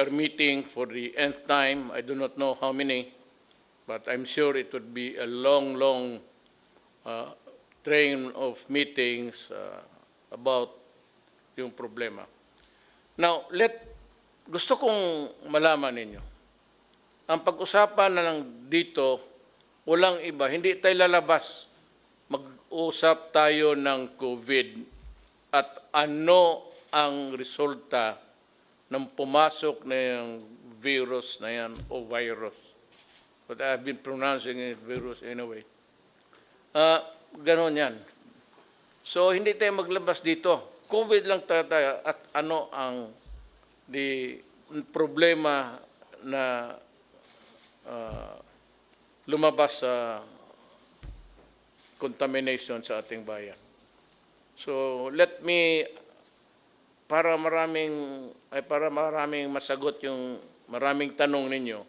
are meeting for the nth time. I do not know how many, but I'm sure it would be a long, long train of meetings about yung problema. Now, gusto kong malaman ninyo, ang pag-usapan na lang dito, walang iba, hindi tayo lalabas. Mag-usap tayo ng COVID at ano ang resulta ng pumasok na yung virus na yan o virus. But I've been pronouncing it virus anyway. Ganon yan. So, hindi tayo maglabas dito. COVID lang tayo at ano ang problema na lumabas sa contamination sa ating bayan. So, let me, para maraming masagot yung maraming tanong ninyo,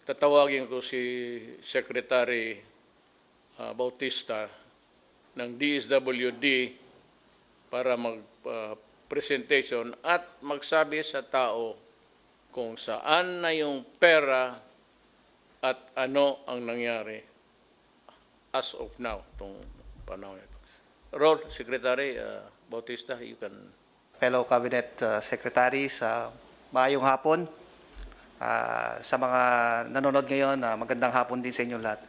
tatawagin ko si Secretary Bautista ng DSWD para mag-presentation at magsabi sa tao kung saan na yung pera at ano ang nangyari as of now, itong panahon ito. Secretary Bautista, you can... Fellow Cabinet Secretaries, maayong hapon. Sa mga nanonood ngayon, magandang hapon din sa inyo lahat.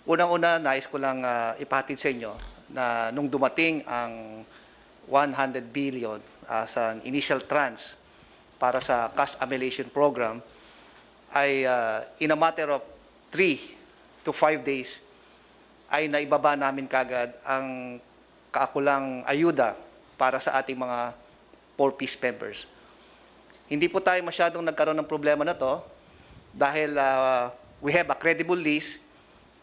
Unang-una, nais ko lang ipahatid sa inyo na nung dumating ang 100 billion sa initial tranche para sa cash annihilation program, ay in a matter of 3 to 5 days, ay naibaba namin kagad ang kaakulang ayuda para sa ating mga 4-piece members. Hindi po tayo masyadong nagkaroon ng problema na to dahil we have a credible list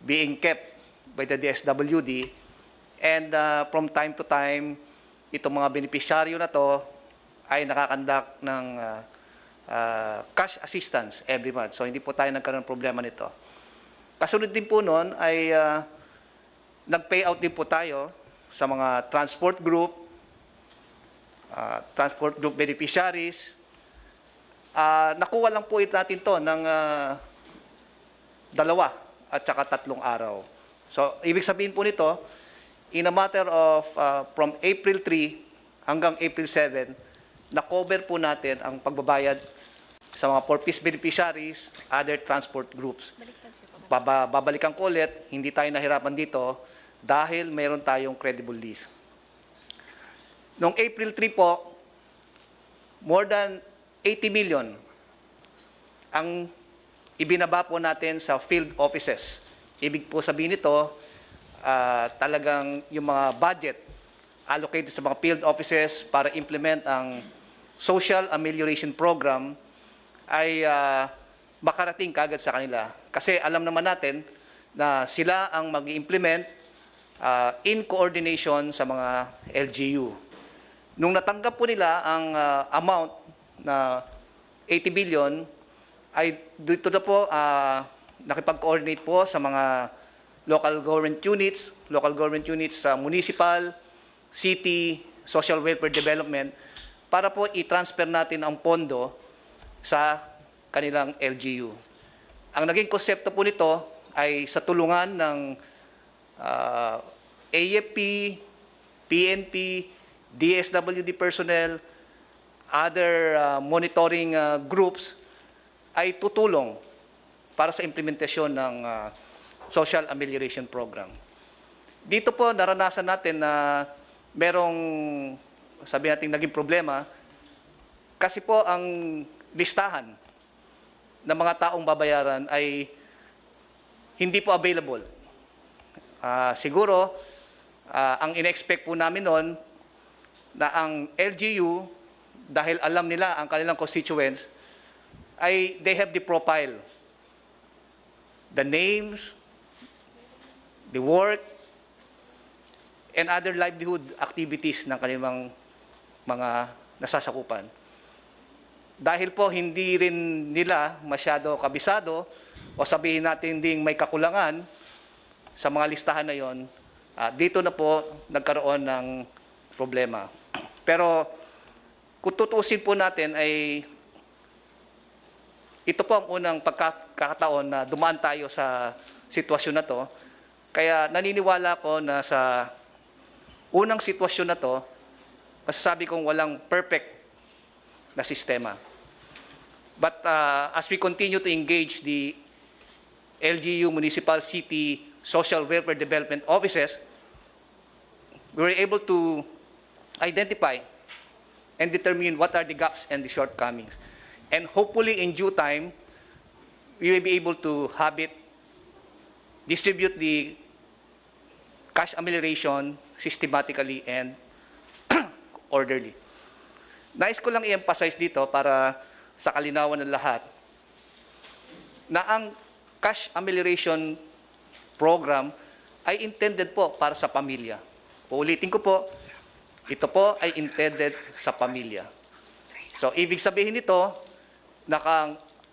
being kept by the DSWD, and from time to time, itong mga beneficiaryo na to ay nakakandak ng cash assistance every month. So hindi po tayo nagkaroon ng problema nito. Kasunod din po noon ay nag-payout din po tayo sa mga transport group beneficiaries. Nakuha lang po natin to ng 2 at saka 3 araw. So, ibig sabihin po nito, in a matter of from April 3 hanggang April 7, na-cover po natin ang pagbabayad sa mga 4-piece beneficiaries, other transport groups. Babalikan ko ulit, hindi tayo nahirapan dito dahil mayroon tayong credible list. Noong April 3 po, more than 80 million ang ibinaba po natin sa field offices. Ibig po sabihin nito, talagang yung mga budget allocated sa mga field offices para implement ang social amelioration program ay makarating kagad sa kanila. Kasi alam naman natin na sila ang mag-implement in coordination sa mga LGU. Nung natanggap po nila ang amount na 80 billion, ay dito na po nakipag-coordinate po sa mga local government units sa municipal, city, social welfare development para po i-transfer natin ang pondo sa kanilang LGU. Ang naging konsepto po nito ay sa tulungan ng AFP, PNP, DSWD personnel, other monitoring groups ay tutulong para sa implementasyon ng social amelioration program. Dito po naranasan natin na merong, sabi natin, naging problema kasi po ang listahan ng mga taong babayaran ay hindi po available. Siguro, ang in-expect po namin noon na ang LGU, dahil alam nila ang kanilang constituents, ay they have the profile, the names, the work, and other livelihood activities ng kanilang mga nasasakupan. Dahil po hindi rin nila masyado kabisado o sabihin natin ding may kakulangan sa mga listahan na yon, dito na po nagkaroon ng problema. Pero kung tutuusin po natin ay ito po ang unang pagkakataon na dumaan tayo sa sitwasyon na to. Kaya naniniwala ko na sa unang sitwasyon na to, masasabi kong walang perfect na sistema. But as we continue to engage the LGU Municipal City Social Welfare Development Offices, we were able to identify and determine what are the gaps and the shortcomings. And hopefully in due time, we will be able to have it distribute the cash amelioration systematically and orderly. Nais ko lang i-emphasize dito para sa kalinawan ng lahat na ang cash amelioration program ay intended po para sa pamilya. Uulitin ko po, ito po ay intended sa pamilya. So, ibig sabihin nito na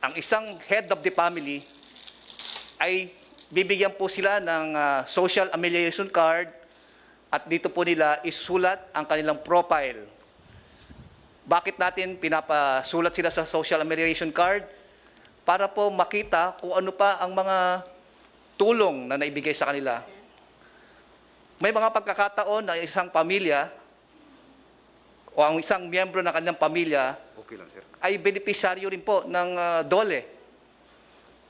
ang isang head of the family ay bibigyan po sila ng social amelioration card at dito po nila isulat ang kanilang profile. Bakit natin pinapasulat sila sa social amelioration card? Para po makita kung ano pa ang mga tulong na naibigay sa kanila. May mga pagkakataon na isang pamilya o ang isang miyembro ng kanyang pamilya ay benepisaryo rin po ng DOLE.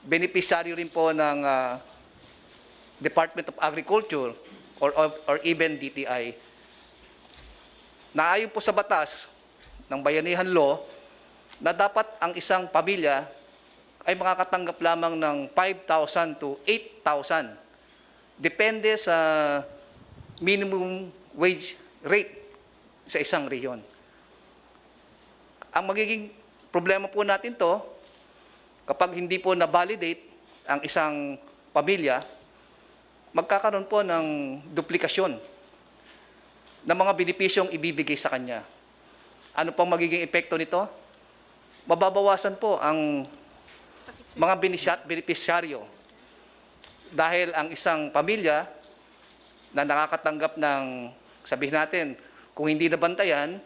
Benepisaryo rin po ng Department of Agriculture or even DTI. Naayon po sa batas ng Bayanihan Law na dapat ang isang pamilya ay makakatanggap lamang ng 5,000 to 8,000. Depende sa minimum wage rate sa isang rehiyon. Ang magiging problema po natin to, kapag hindi po na-validate ang isang pamilya, magkakaroon po ng duplikasyon ng mga benepisyong ibibigay sa kanya. Ano pong magiging epekto nito? Mababawasan po ang mga benepisyaryo dahil ang isang pamilya na nakakatanggap ng, sabihin natin, kung hindi nabantayan,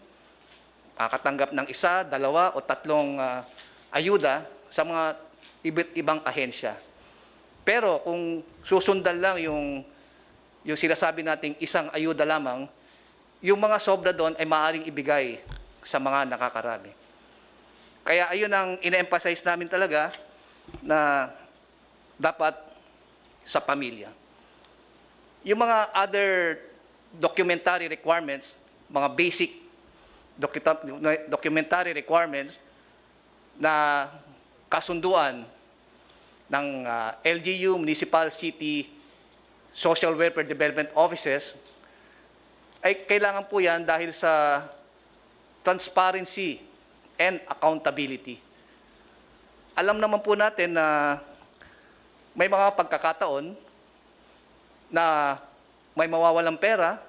makakatanggap ng 1, 2 o 3 ayuda sa mga iba't ibang ahensya. Pero kung susundan lang yung sinasabi nating isang ayuda lamang, yung mga sobra doon ay maaaring ibigay sa mga nakakarami. Kaya ayun ang ina-emphasize namin talaga na dapat sa pamilya. Yung mga other documentary requirements, mga basic documentary requirements na kasunduan ng LGU, Municipal City Social Welfare Development Offices, ay kailangan po yan dahil sa transparency and accountability. Alam naman po natin na may mga pagkakataon na may mawawalang pera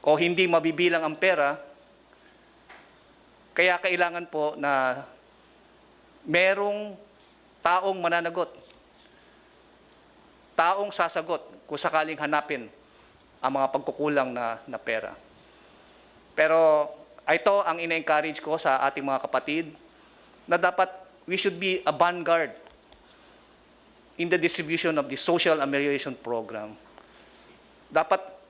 o hindi mabibilang ang pera, kaya kailangan po na merong taong mananagot, taong sasagot kung sakaling hanapin ang mga pagkukulang na pera. Pero ito ang ina-encourage ko sa ating mga kapatid na dapat we should be a vanguard in the distribution of the social amelioration program. Dapat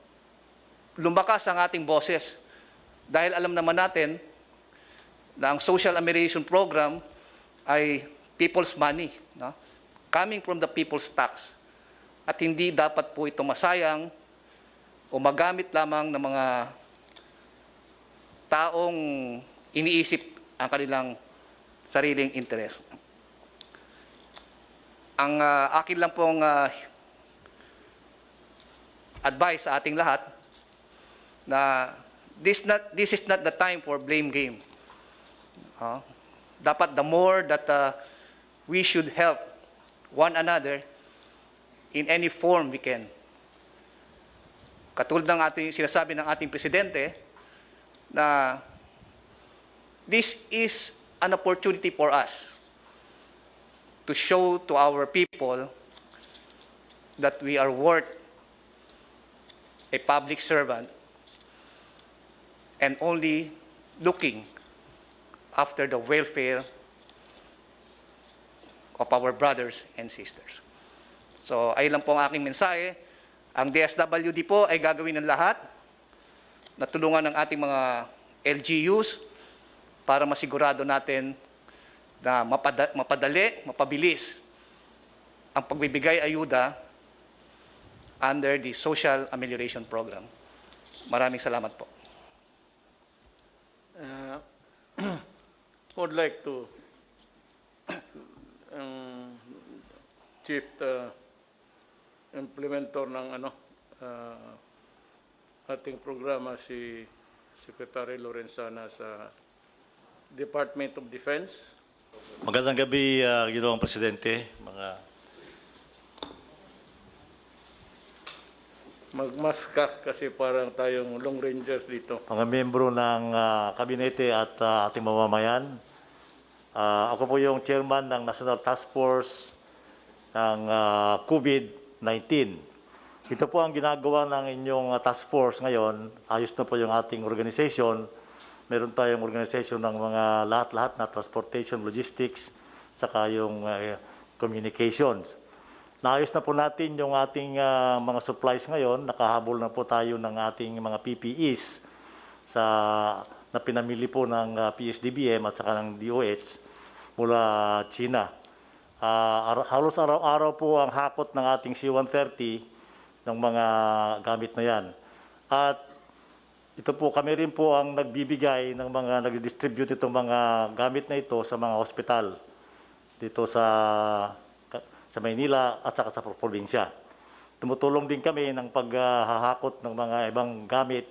lumakas ang ating boses dahil alam naman natin na ang social amelioration program ay people's money, no? Coming from the people's tax. At hindi dapat po ito masayang o magamit lamang ng mga taong iniisip ang kanilang sariling interes. Ang akin lang pong advice sa ating lahat na this is not the time for blame game. Dapat the more that we should help one another in any form we can. Katulad ng ating sinasabi ng ating presidente na this is an opportunity for us to show to our people that we are worth a public servant and only looking after the welfare of our brothers and sisters. So ayun lang po ang aking mensahe. Ang DSWD po ay gagawin ng lahat na tulungan ng ating mga LGUs para masigurado natin na mapadali, mapabilis ang pagbibigay ayuda under the Social Amelioration Program. Maraming salamat po. Would like to chief implementor ng ating programa si Secretary Lorenzana sa Department of Defense. Magandang gabi, Ginoong Presidente, mga Magmaskak kasi parang tayong long rangers dito. miyembro ng kabinete at ating mamamayan. Ako po yung chairman ng National Task Force ng COVID-19. Ito po ang ginagawa ng inyong task force ngayon. Ayos na po yung ating organization. Meron tayong organization ng mga lahat-lahat na transportation, logistics, saka yung communications. Naayos na po natin yung ating mga supplies ngayon. Nakahabol na po tayo ng ating mga PPEs na pinamili po ng PSDBM at saka ng DOH mula China. Halos araw-araw po ang hakot ng ating C-130 ng mga gamit na yan. At ito po, kami rin po ang nagbibigay ng mga nag-distribute itong mga gamit na ito sa mga hospital dito sa Maynila at saka sa probinsya. Tumutulong din kami ng paghahakot ng mga ibang gamit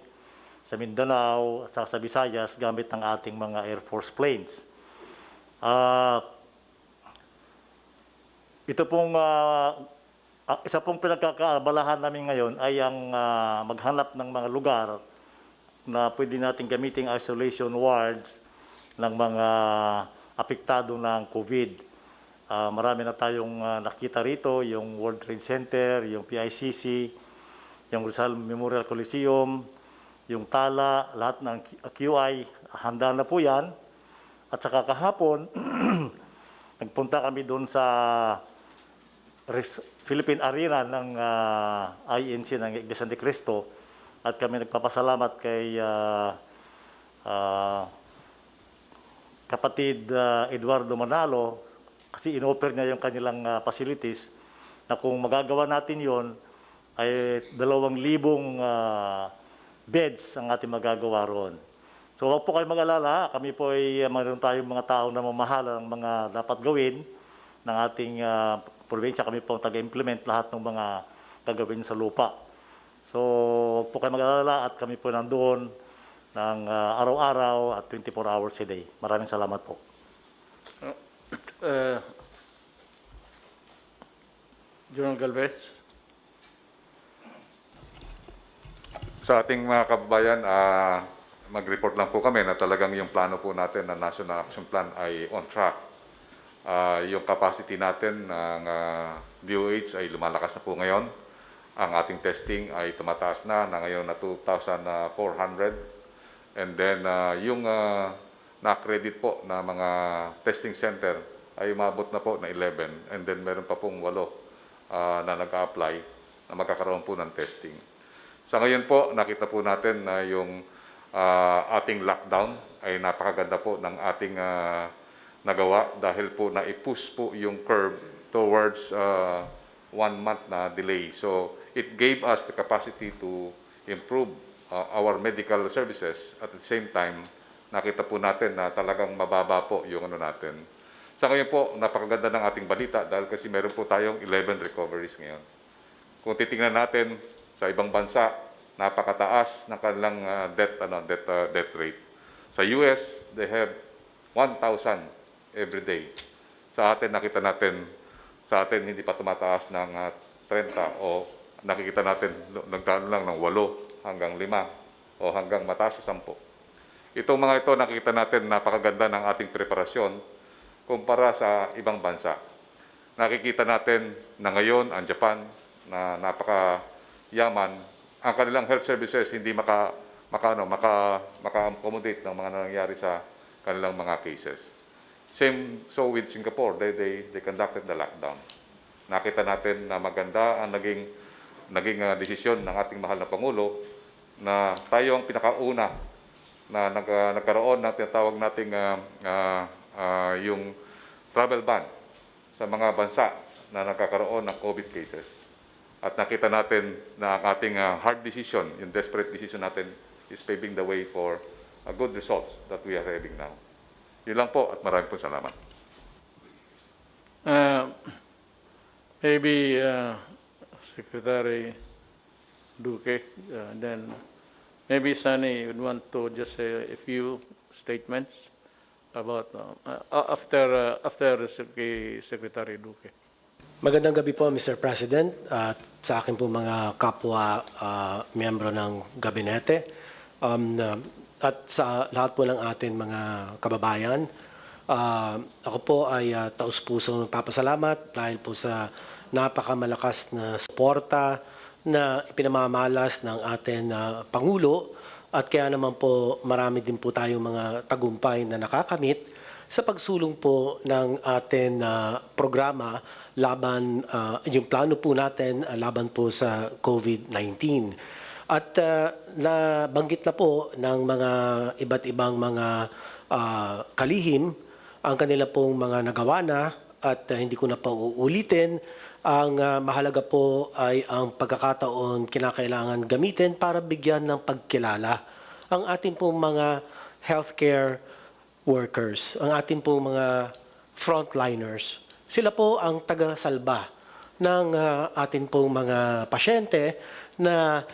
sa Mindanao at saka sa Visayas gamit ng ating mga Air Force planes. Ito pong isa pong pinagkakaabalahan namin ngayon ay ang maghanap ng mga lugar na pwede natin gamiting isolation wards ng mga apektado ng COVID. Marami na tayong nakita rito, yung World Trade Center, yung PICC, yung Rizal Memorial Coliseum, yung Tala, lahat ng QI, handa na po yan. At saka kahapon, nagpunta kami doon sa Philippine Arena ng INC ng Iglesia ni Cristo at kami nagpapasalamat kay kapatid Eduardo Manalo kasi inoffer niya yung kanilang facilities na kung magagawa natin yon ay 2,000 beds ang ating magagawa roon. So huwag po kayo mag-alala, kami po ay mayroon tayong mga tao na mamahala ng mga dapat gawin ng ating probinsya. Kami po ang taga-implement lahat ng mga gagawin sa lupa. So huwag po kayo mag-alala at kami po nandoon ng araw-araw at 24 hours a day. Maraming salamat po. General Galvez. Sa ating mga kababayan, mag-report lang po kami na talagang yung plano po natin na National Action Plan ay on track. Yung capacity natin ng DOH ay lumalakas na po ngayon. Ang ating testing ay tumataas na ngayon na 2,400. And then yung na-accredit po na mga testing center ay umabot na po na 11. And then meron pa pong 8 na nag-a-apply na magkakaroon po ng testing. Sa ngayon po, nakita po natin na yung ating lockdown ay napakaganda po ng ating nagawa dahil po na-push po yung curve towards 1 month na delay. So it gave us the capacity to improve our medical services. At the same time, nakita po natin na talagang mababa po yung natin. Sa ngayon po, napakaganda ng ating balita dahil kasi meron po tayong 11 recoveries ngayon. Kung titingnan natin sa ibang bansa, napakataas ng kanilang death rate. Sa US, they have 1,000 every day. Sa atin, nakita natin, sa atin hindi pa tumataas ng 30 o nakikita natin nagdaan lang ng 8 hanggang 5 o hanggang mataas sa 10. Itong mga ito, nakikita natin napakaganda ng ating preparasyon kumpara sa ibang bansa. Nakikita natin na ngayon ang Japan na napakayaman, ang kanilang health services hindi maka-accommodate ng mga nangyayari sa kanilang mga cases. Same so with Singapore, they conducted the lockdown. Nakita natin na maganda ang naging desisyon ng ating mahal na Pangulo na tayo ang pinakauna na nagkaroon ng tinatawag nating yung travel ban sa mga bansa na nagkakaroon ng COVID cases. At nakita natin na ang ating hard decision, yung desperate decision natin, is paving the way for good results that we are having now. Yun lang po at maraming po salamat. Maybe Secretary Duque, then maybe Sunny would want to just say a few statements about after Secretary Duque. Magandang gabi po, Mr. President, at sa akin po mga kapwa miyembro ng gabinete. At sa lahat po ng atin mga kababayan, ako po ay taus-pusong nagpapasalamat dahil po sa napakamalakas na suporta na ipinamamalas ng ating Pangulo, at kaya naman po marami din po tayong mga tagumpay na nakakamit sa pagsulong po ng ating programa laban, yung plano po natin laban po sa COVID-19. At nabanggit na po ng mga iba't ibang mga kalihim ang kanila pong mga nagawa na, at hindi ko na pa uulitin. Ang mahalaga po ay ang pagkakataon kinakailangan gamitin para bigyan ng pagkilala ang ating pong mga healthcare workers, ang ating pong mga frontliners. Sila po ang taga-salba ng ating pong mga pasyente na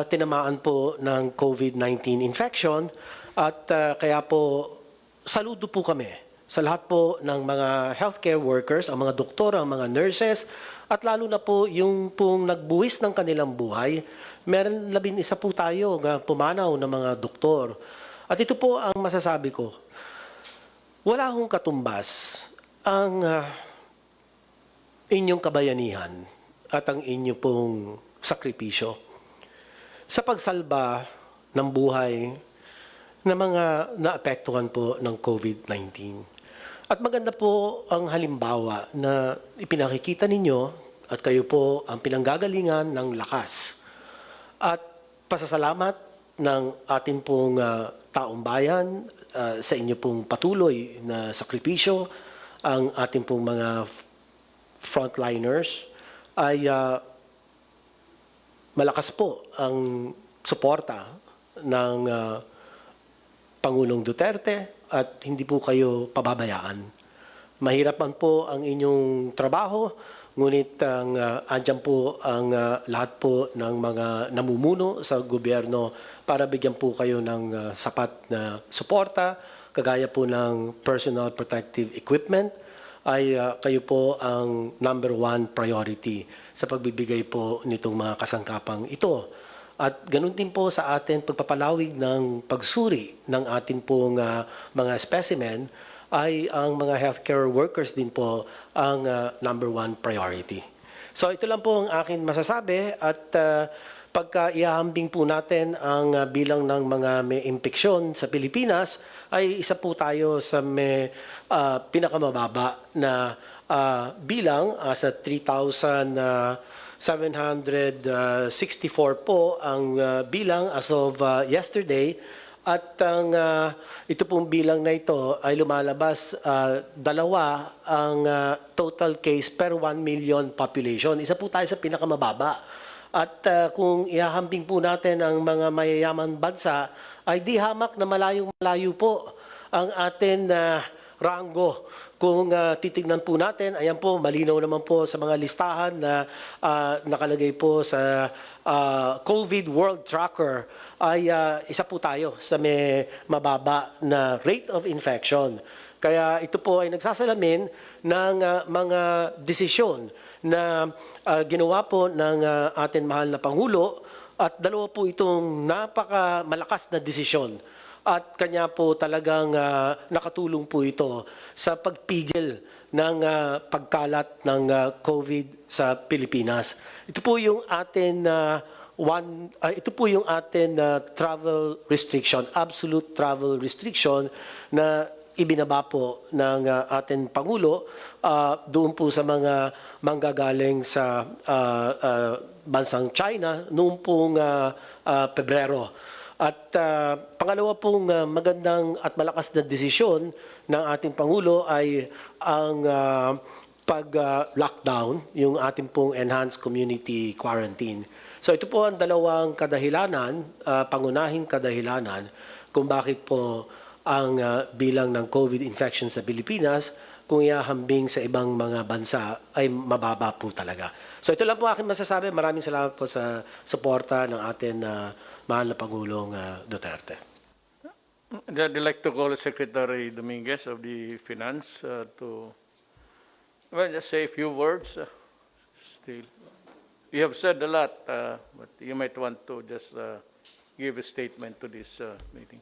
tinamaan po ng COVID-19 infection, at kaya po saludo po kami sa lahat po ng mga healthcare workers, ang mga doktor, ang mga nurses, at lalo na po yung pong nagbuwis ng kanilang buhay. Meron 11 po tayo na pumanaw ng mga doktor. At ito po ang masasabi ko, wala akong katumbas ang inyong kabayanihan at ang inyong pong sakripisyo sa pagsalba ng buhay ng mga naapektuhan po ng COVID-19. At maganda po ang halimbawa na ipinakikita ninyo at kayo po ang pinanggagalingan ng lakas. At pasasalamat ng ating pong taong bayan sa inyo pong patuloy na sakripisyo, ang ating pong mga frontliners ay malakas po ang suporta ng Pangulong Duterte, at hindi po kayo pababayaan. Mahirap man po ang inyong trabaho, ngunit andyan po ang lahat po ng mga namumuno sa gobyerno para bigyan po kayo ng sapat na suporta, kagaya po ng personal protective equipment, ay kayo po ang #1 priority sa pagbibigay po nitong mga kasangkapang ito. At ganun din po sa atin pagpapalawig ng pagsuri ng ating pong mga specimen, ay ang mga healthcare workers din po ang #1 priority. So ito lang po ang akin masasabi, at pagka ihahambing po natin ang bilang ng mga may impeksyon sa Pilipinas, ay isa po tayo sa may pinakamababa na bilang sa 3,764 po ang bilang as of yesterday, at ang ito pong bilang na ito ay lumalabas 2 ang total case per 1 million population. Isa po tayo sa pinakamababa. At kung ihahambing po natin ang mga mayayaman bansa, ay di hamak na malayong-malayo po ang atin ranggo. Kung titignan po natin, ayan po, malinaw naman po sa mga listahan na nakalagay po sa COVID World Tracker, ay isa po tayo sa may mababa na rate of infection. Kaya ito po ay nagsasalamin ng mga desisyon na ginawa po ng ating mahal na Pangulo, at dalawa po itong napakamalakas na desisyon. At kanya po talagang nakatulong po ito sa pagpigil ng pagkalat ng COVID sa Pilipinas. Ito po yung atin ito po yung atin na travel restriction, absolute travel restriction na ibinaba po ng ating Pangulo doon po sa mga manggagaling sa bansang China noong pong Pebrero. At pangalawa pong magandang at malakas na desisyon ng ating Pangulo ay ang pag-lockdown, yung ating pong enhanced community quarantine. So ito po ang dalawang kadahilanan, pangunahing kadahilanan kung bakit po ang bilang ng COVID infection sa Pilipinas kung ihahambing sa ibang mga bansa ay mababa po talaga. So ito lang po aking masasabi. Maraming salamat po sa suporta ng ating mahal na Pangulong Duterte. I'd like to call Secretary Dominguez of the Finance to just say a few words. Still, you have said a lot, but you might want to just give a statement to this meeting.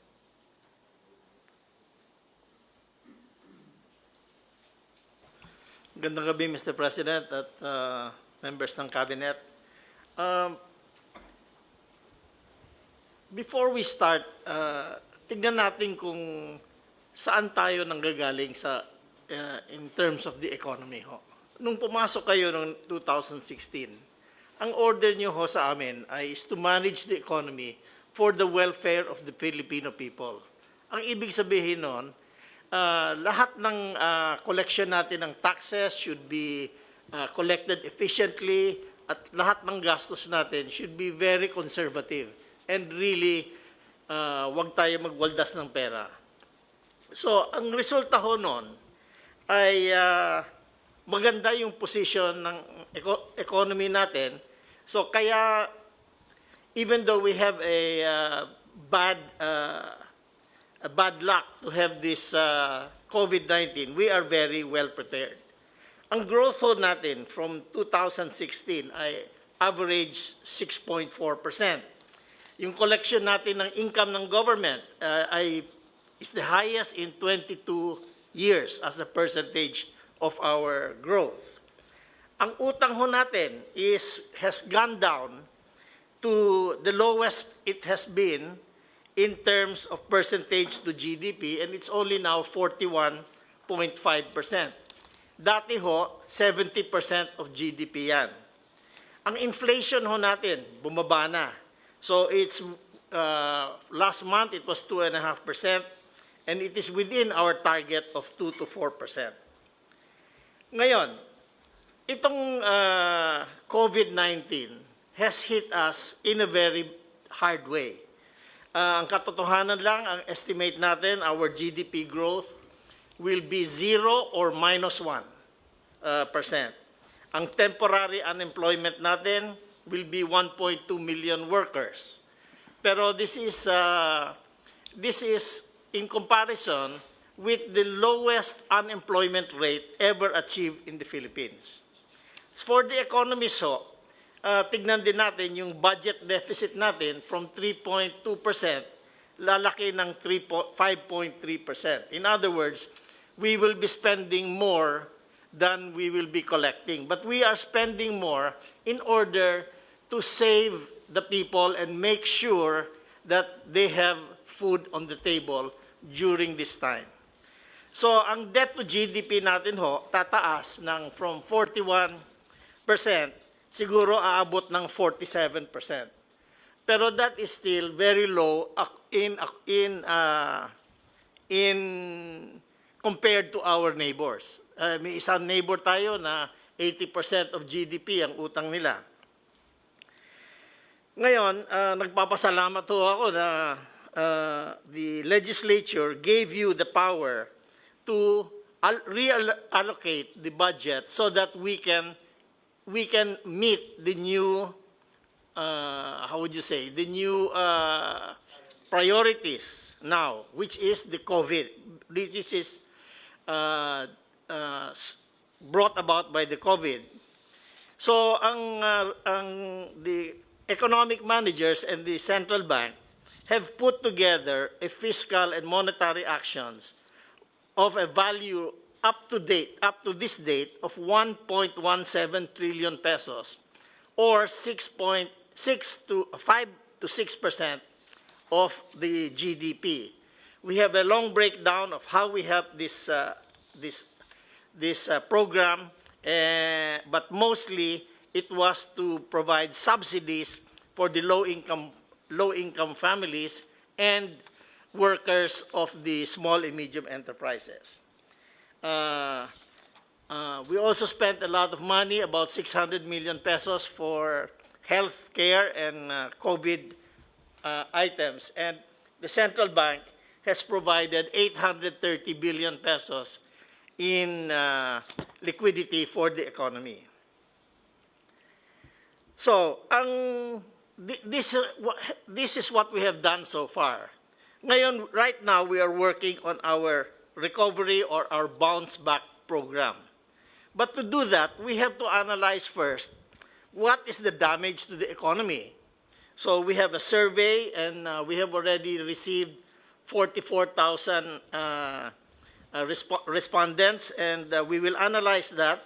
Gandang gabi, Mr. President at members ng Cabinet. Before we start, tignan natin kung saan tayo nanggagaling sa in terms of the economy ho. Nung pumasok kayo noong 2016, ang order niyo ho sa amin ay is to manage the economy for the welfare of the Filipino people. Ang ibig sabihin noon, lahat ng collection natin ng taxes should be collected efficiently at lahat ng gastos natin should be very conservative and really wag tayo magwaldas ng pera. So, ang resulta ho noon ay maganda yung position ng economy natin. So, kaya even though we have a bad luck to have this COVID-19, we are very well prepared. Ang growth ho natin from 2016 ay average 6.4%. Yung collection natin ng income ng government is the highest in 22 years as a percentage of our growth. Ang utang ho natin has gone down to the lowest it has been in terms of percentage to GDP, and it's only now 41.5%. Dati ho, 70% of GDP yan. Ang inflation ho natin, bumaba na. So it's, last month it was 2.5%, and it is within our target of 2 to 4%. Ngayon, itong COVID-19 has hit us in a very hard way. Ang katotohanan lang, ang estimate natin, our GDP growth will be 0 or -1%. Ang temporary unemployment natin will be 1.2 million workers. Pero this is in comparison with the lowest unemployment rate ever achieved in the Philippines. For the economists ho, tignan din natin yung budget deficit natin from 3.2%, lalaki ng 5.3%. In other words, we will be spending more than we will be collecting. But we are spending more in order to save the people and make sure that they have food on the table during this time. So, ang debt to GDP natin ho, tataas from 41%, siguro aabot ng 47%. Pero that is still very low in compared to our neighbors. May isang neighbor tayo na 80% of GDP ang utang nila. Ngayon, nagpapasalamat ho ako na the legislature gave you the power to reallocate the budget so that we can meet the new the new priorities now, which is the COVID, which is brought about by the COVID. So the economic managers and the central bank have put together a fiscal and monetary actions of a value up to this date of 1.17 trillion pesos or 6.8% to 6% of the GDP. We have a long breakdown of how we have this program, but mostly it was to provide subsidies for the low-income families and workers of the small and medium enterprises. We also spent a lot of money, about 600 million pesos, for health care and COVID items. And the central bank has provided 830 billion pesos in liquidity for the economy. So, this is what we have done so far. Ngayon, right now, we are working on our recovery or our bounce back program. But to do that, we have to analyze first what is the damage to the economy. So we have a survey, and we have already received 44,000 respondents, and we will analyze that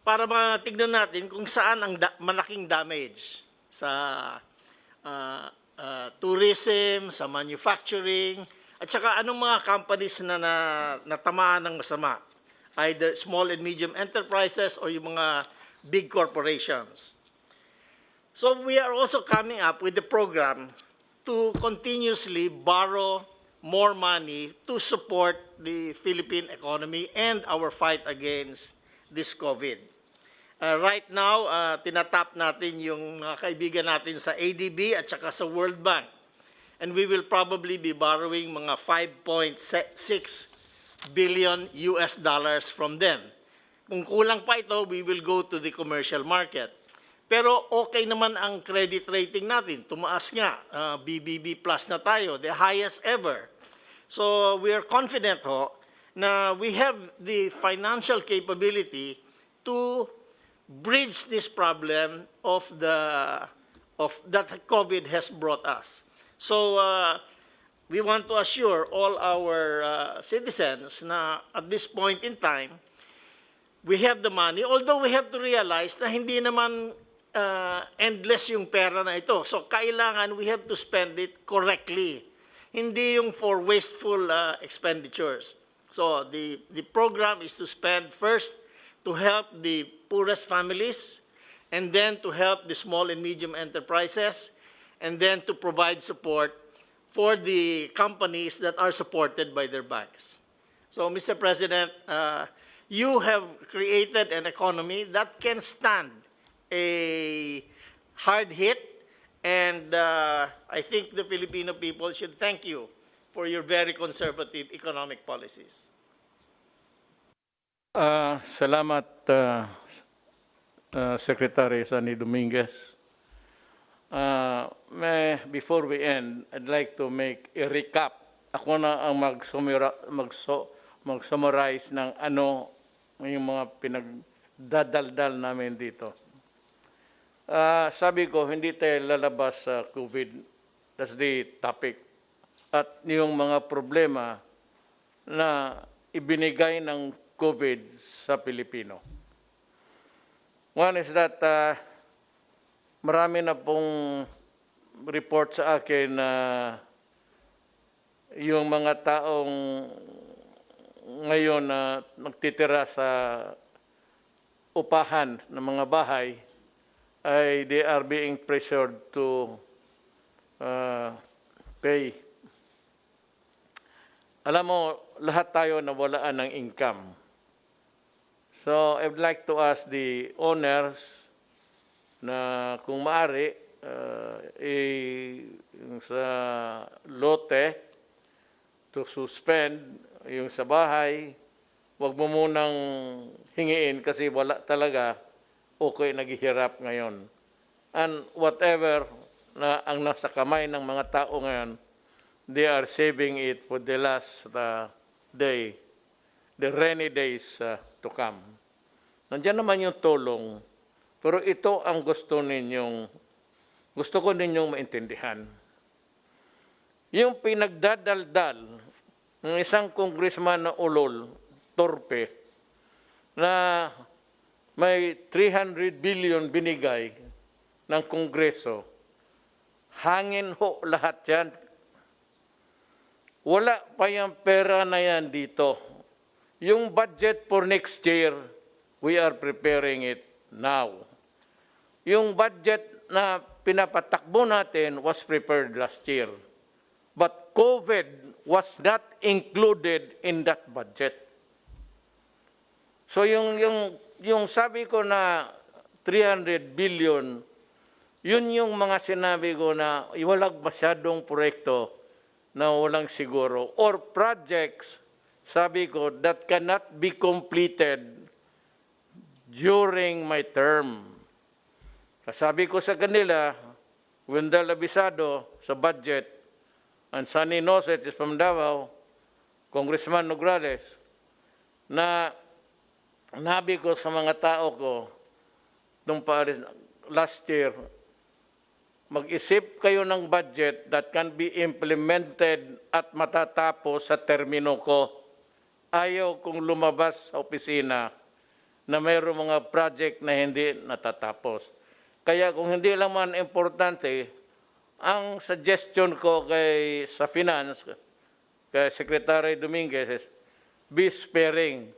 para matignan natin kung saan ang malaking damage sa tourism, sa manufacturing, at saka anong mga companies na natamaan ng masama, either small and medium enterprises or yung mga big corporations. So we are also coming up with the program to continuously borrow more money to support the Philippine economy and our fight against this COVID. Right now, tinatap natin yung mga kaibigan natin sa ADB at saka sa World Bank. And we will probably be borrowing mga 5.6 billion US dollars from them. Kung kulang pa ito, we will go to the commercial market. Pero okay naman ang credit rating natin. Tumaas nga, BBB plus na tayo, the highest ever. So we are confident na we have the financial capability to bridge this problem of that COVID has brought us. So we want to assure all our citizens na at this point in time, we have the money, although we have to realize na hindi naman endless yung pera na ito. So kailangan we have to spend it correctly. Hindi yung for wasteful expenditures. So the program is to spend first to help the poorest families, and then to help the small and medium enterprises, and then to provide support for the companies that are supported by their banks. So, Mr. President, you have created an economy that can stand a hard hit, and I think the Filipino people should thank you for your very conservative economic policies. Salamat, Secretary Sunny Dominguez. Before we end, I'd like to make a recap. Ako na ang mag-summarize ng ano yung mga pinagdadaldal namin dito. Sabi ko, hindi tayo lalabas sa COVID. That's the topic. At yung mga problema na ibinigay ng COVID sa Pilipino. One is that marami na pong report sa akin na yung mga taong ngayon na nagtitira sa upahan ng mga bahay ay they are being pressured to pay. Alam mo, lahat tayo nawalaan ng income. So, I would like to ask the owners na kung maaari, yung sa lote, to suspend yung sa bahay, wag mo munang hingiin kasi wala talaga, okay naghihirap ngayon. And whatever na ang nasa kamay ng mga tao ngayon, they are saving it for the last day, the rainy days to come. Nandiyan naman yung tulong, pero ito ang gusto ko ninyong maintindihan. Yung pinagdadaldal ng isang congressman na ulol, torpe, na may 300 billion binigay ng Kongreso, hangin ho lahat yan. Wala pa yung pera na yan dito. Yung budget for next year, we are preparing it now. Yung budget na pinapatakbo natin was prepared last year. But COVID was not included in that budget. So yung sabi ko na 300 billion, yun yung mga sinabi ko na walang masyadong proyekto na walang siguro. Or projects, sabi ko, that cannot be completed during my term. Sabi ko sa kanila, Wendell Abisado sa budget, and Sonny Noset is from Davao, Congressman Nograles, na nabi ko sa mga tao ko, nung last year, mag-isip kayo ng budget that can be implemented at matatapos sa termino ko. Ayaw kong lumabas sa opisina na mayroong mga project na hindi natatapos. Kaya kung hindi lang man importante, ang suggestion ko sa Finance, kay Secretary Dominguez is, be sparing.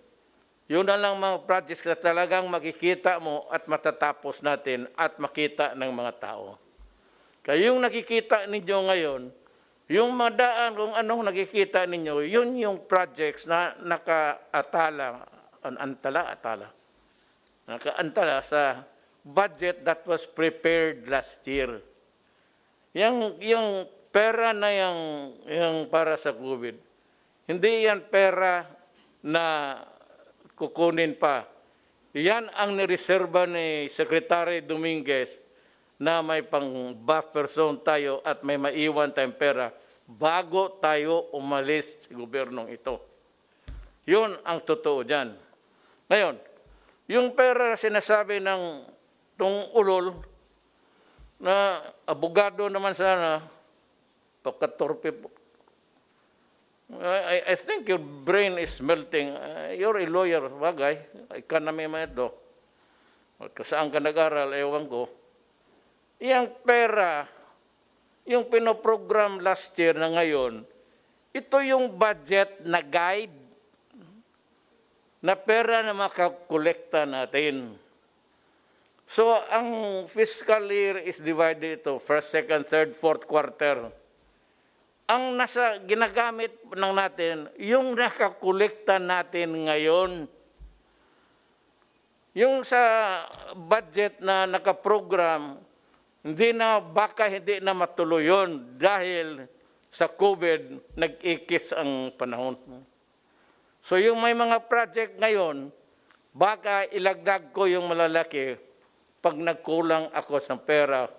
Yun na lang mga projects na talagang makikita mo at matatapos natin at makita ng mga tao. Kaya yung nakikita ninyo ngayon, yung madaan kung anong nakikita ninyo, yun yung projects na nakaantala sa budget that was prepared last year. Yung pera na yung para sa COVID, hindi yan pera na kukunin pa. Yan ang nireserba ni Secretary Dominguez na may pang buffer zone tayo at may maiwan tayong pera bago tayo umalis sa gobyernong ito. Yun ang totoo dyan. Ngayon, yung pera na sinasabi ng tong ulol, na abogado naman sana, pagkatorpe po. I think your brain is melting. You're a lawyer, bagay. Economy man ito. Saan ka nag-aral, ewan ko. Yang pera, yung pinoprogram last year na ngayon, ito yung budget na guide na pera na makakolekta natin. So, ang fiscal year is divided ito, first, second, third, fourth quarter. Ang ginagamit ng natin, yung nakakolekta natin ngayon. Yung sa budget na nakaprogram, hindi na matuloy yun dahil sa COVID, nag-ikis ang panahon. So yung may mga project ngayon, baka ilagdag ko yung malalaki pag nagkulang ako sa pera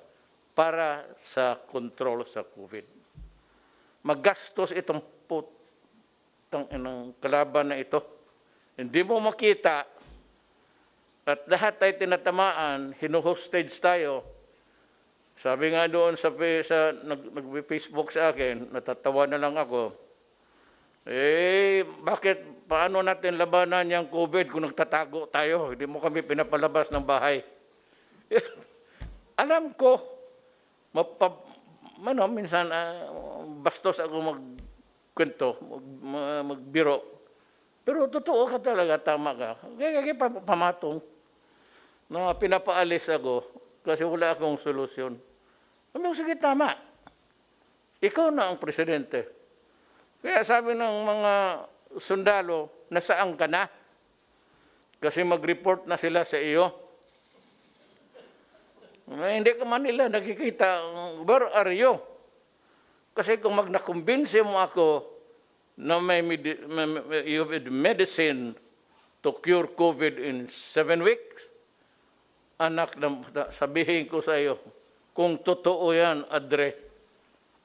para sa control sa COVID. Magastos itong kalaban na ito. Hindi mo makita at lahat ay tinatamaan, hinuhostage tayo. Sabi nga doon nag-Facebook sa akin, natatawa na lang ako. Paano natin labanan yung COVID kung nagtatago tayo? Hindi mo kami pinapalabas ng bahay. Alam ko, minsan bastos ako magkwento, magbiro. Pero totoo ka talaga, tama ka. Kaya pamatong na pinapaalis ako kasi wala akong solusyon. Sige, tama. Ikaw na ang presidente. Kaya sabi ng mga sundalo, nasaan ka na? Kasi mag-report na sila sa iyo. Hindi ka man nila nakikita, where are you? Kasi kung nakumbinsi mo ako na you have medicine to cure COVID in 7 weeks, anak, sabihin ko sa iyo, kung totoo yan, Adre,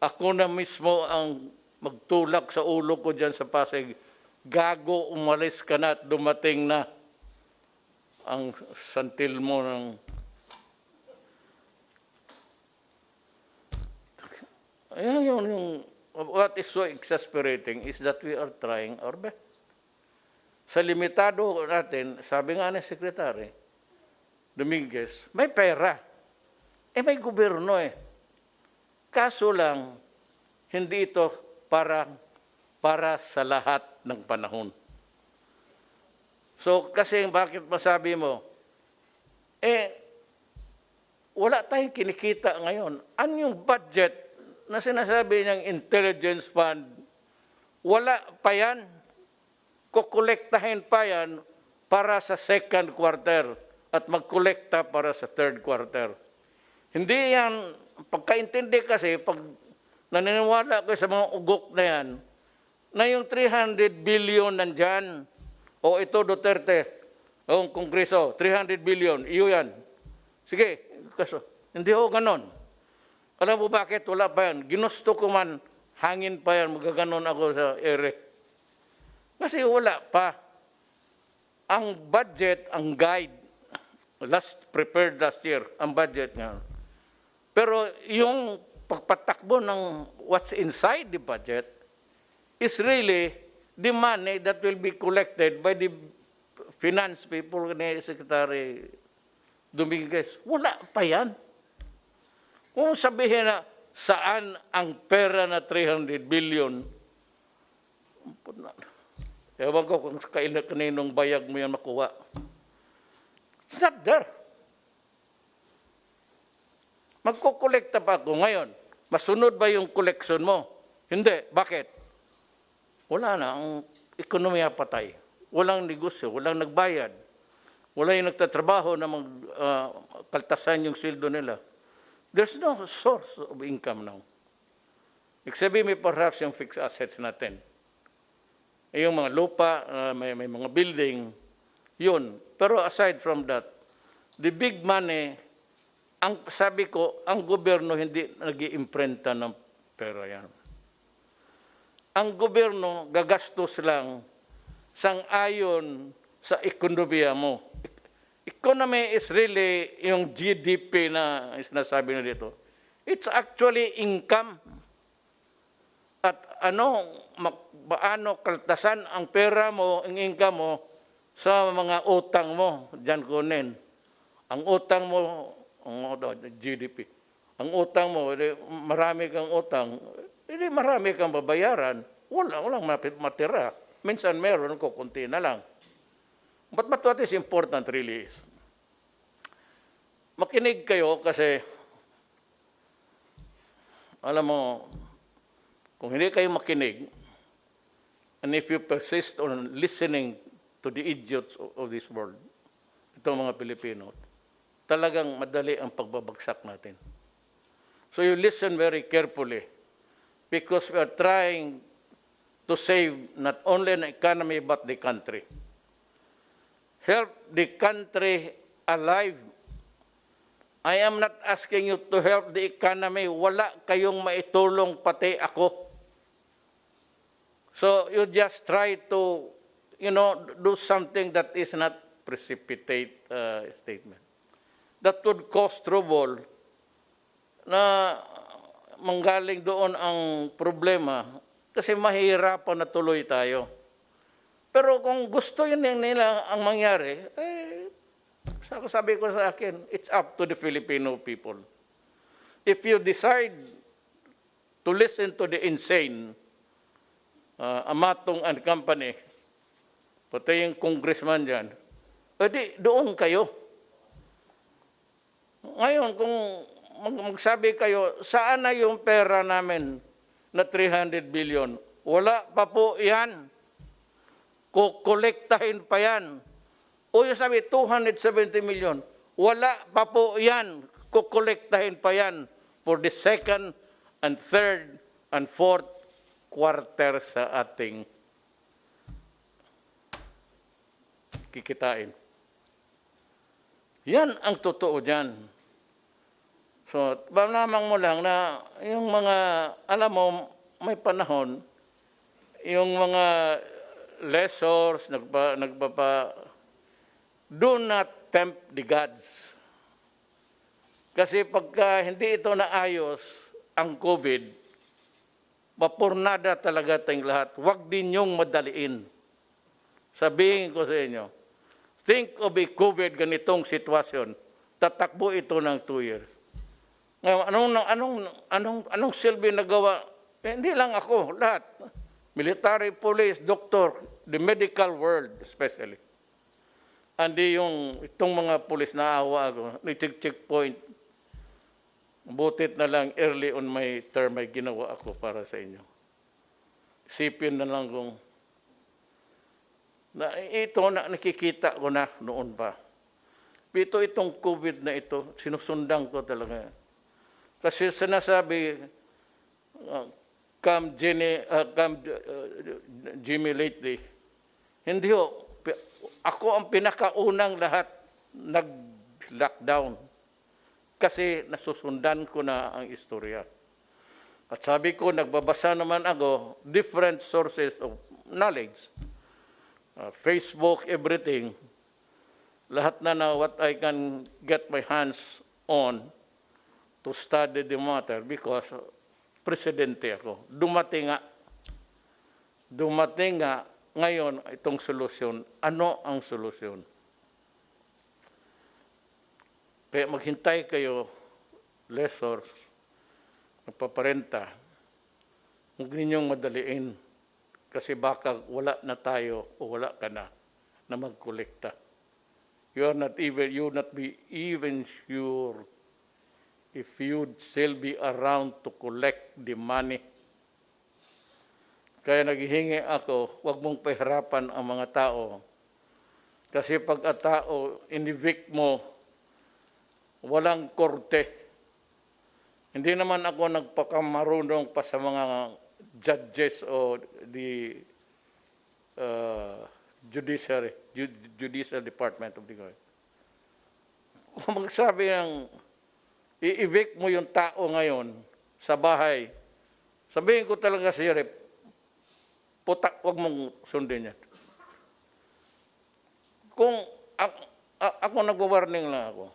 ako na mismo ang magtulak sa ulo ko dyan sa Pasig, gago, umalis ka na at dumating na ang santil mo ng... What is so exasperating is that we are trying our best. Sa limitado natin, sabi nga ni Secretary Dominguez, may pera. may gobyerno eh. Kaso lang, hindi ito para sa lahat ng panahon. So, kasi bakit masabi mo, wala tayong kinikita ngayon. Ano yung budget na sinasabi niyang intelligence fund? Wala pa yan. Kukolektahin pa yan para sa second quarter at magkolekta para sa third quarter. Hindi yan, pagkaintindi kasi, pag naniniwala ko sa mga ugok na yan, na yung 300 billion nandyan, o ito Duterte, o Kongreso, 300 billion, iyo yan. Sige, kaso, hindi ho ganon. Alam mo bakit? Wala pa yan. Ginusto ko man, hangin pa yan, magaganon ako sa ere. Kasi wala pa. Ang budget, ang guide, prepared last year, ang budget nga. Pero yung pagpatakbo ng what's inside the budget is really the money that will be collected by the finance people ni Secretary Dominguez. Wala pa yan. Kung sabihin na saan ang pera na 300 billion, ewan ko kung kaninong bayag mo yan makuha. It's not there. Magkukolekta pa ako ngayon. Masunod ba yung collection mo? Hindi. Bakit? Wala na. Ang ekonomiya patay. Walang negosyo. Walang nagbayad. Wala yung nagtatrabaho na kaltasan yung sildo nila. There's no source of income now. Except may perhaps yung fixed assets natin. Yung mga lupa, may mga building, yun. Pero aside from that, the big money, ang sabi ko, ang gobyerno hindi nag-iimprenta ng pera yan. Ang gobyerno gagastos lang sang-ayon sa ekonomiya mo. Economy is really yung GDP na sinasabi na dito. It's actually income. At paano kaltasan ang pera mo, ang income mo, sa mga utang mo, dyan kunin. Ang utang mo, GDP. Ang utang mo, marami kang utang, hindi marami kang babayaran, walang matira. Minsan meron, kukunti na lang. But what is important really is, makinig kayo kasi, alam mo, kung hindi kayo makinig, and if you persist on listening to the idiots of this world, itong mga Pilipino, talagang madali ang pagbabagsak natin. So you listen very carefully because we are trying to save not only an economy but the country. Help the country alive. I am not asking you to help the economy. Wala kayong maitulong pati ako. So you just try to, do something that is not precipitate statement. That would cause trouble na manggaling doon ang problema kasi mahihirapan na tuloy tayo. Pero kung gusto yun nila ang mangyari, sabi ko sa akin, it's up to the Filipino people. If you decide to listen to the insane, Amatong and Company, pati yung congressman dyan, edi doon kayo. Ngayon, kung magsabi kayo, saan na yung pera namin na 300 billion? Wala pa po yan. Kukolektahin pa yan. O yung sabi, 270 million. Wala pa po yan. Kukolektahin pa yan for the second and third and fourth quarter sa ating kikitain. Yan ang totoo dyan. So, malamang mo lang na yung mga, alam mo, may panahon, yung mga lessors, do not tempt the gods. Kasi pagka hindi ito naayos, ang COVID, mapurnada talaga tayong lahat. Huwag din yung madaliin. Sabihin ko sa inyo, think of a COVID ganitong sitwasyon, tatakbo ito ng 2 years. Ngayon, anong silbi nagawa? Hindi lang ako, lahat. Military, police, doctor, the medical world especially. Andi itong mga police na awa ako, checkpoint. Butit na lang early on my term ay ginawa ako para sa inyo. Isipin na lang kung nakikita ko na noon pa. Itong COVID na ito, sinusundan ko talaga. Kasi sinasabi, come Jimmy lately, hindi ho, ako ang pinakaunang lahat nag-lockdown. Kasi nasusundan ko na ang istorya. At sabi ko, nagbabasa naman ako, different sources of knowledge. Facebook, everything. Lahat na what I can get my hands on to study the matter because presidente ako. Dumating nga ngayon itong solusyon. Ano ang solusyon? Kaya maghintay kayo, lessors, magpaparenta. Huwag ninyong madaliin kasi baka wala na tayo o wala ka na magkolekta. You not be even sure if you'd still be around to collect the money. Kaya naghihingi ako, huwag mong pahirapan ang mga tao. Kasi pag ang tao, in-evict mo, walang korte. Hindi naman ako nagpakamarunong pa sa mga judges o the judicial department of the government. Kung magsabi ng i-evict mo yung tao ngayon sa bahay, sabihin ko talaga si Rep, huwag mong sundin yan. Kung ako nag-warning lang ako,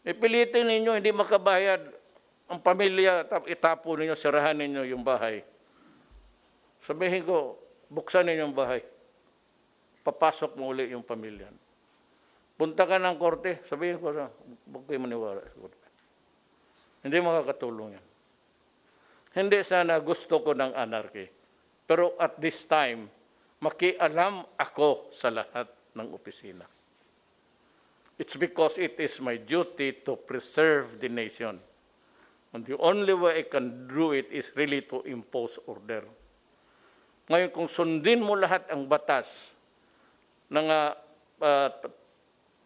ipilitin ninyo, hindi makabayad ang pamilya, itapo ninyo, sirahan ninyo yung bahay. Sabihin ko, buksan ninyo yung bahay. Papasok mo uli yung pamilya. Punta ka ng korte, sabihin ko, huwag kayo maniwala sa korte. Hindi makakatulong yan. Hindi sana gusto ko ng anarchy. Pero at this time, makialam ako sa lahat ng opisina. It's because it is my duty to preserve the nation. And the only way I can do it is really to impose order. Ngayon, kung sundin mo lahat ang batas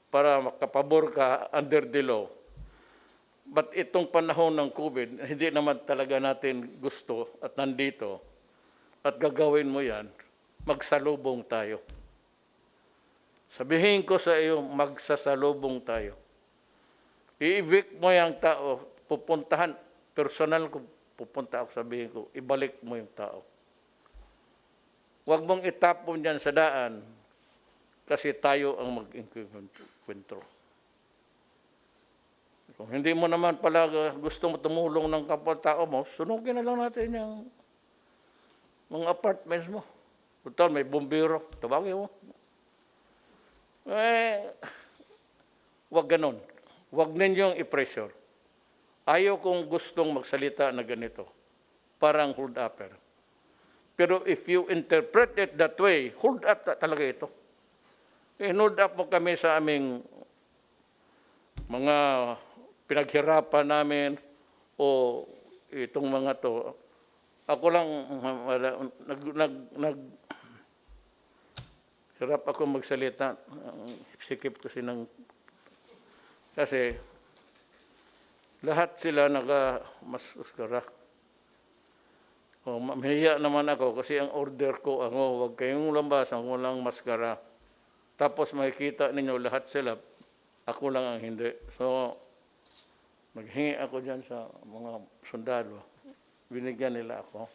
para makapabor ka under the law, but itong panahon ng COVID, hindi naman talaga natin gusto at nandito, at gagawin mo yan, magsalubong tayo. Sabihin ko sa iyo, magsasalubong tayo. I-evict mo yung tao, pupuntahan, personal ko, pupunta ako, sabihin ko, ibalik mo yung tao. Huwag mong itapon yan sa daan, kasi tayo ang mag-inkwentro. Kung hindi mo naman pala gusto mo tumulong ng kapwa-tao mo, sunugin na lang natin yung mga apartments mo. Total, may bumbiro, tawagin mo. Huwag ganon. Huwag ninyong i-pressure. Ayaw kong gustong magsalita na ganito. Parang hold-upper. Pero if you interpret it that way, hold up talaga ito. Hold up mo kami sa aming mga pinaghirapan namin o itong mga to. Ako lang, hirap ako magsalita. Sikip kasi kasi lahat sila naka-maskara. Mahiya naman ako kasi ang order ko, huwag kayong lambasan, walang maskara. Tapos makikita ninyo lahat sila, ako lang ang hindi. So, naghingi ako dyan sa mga sundalo. Binigyan nila ako.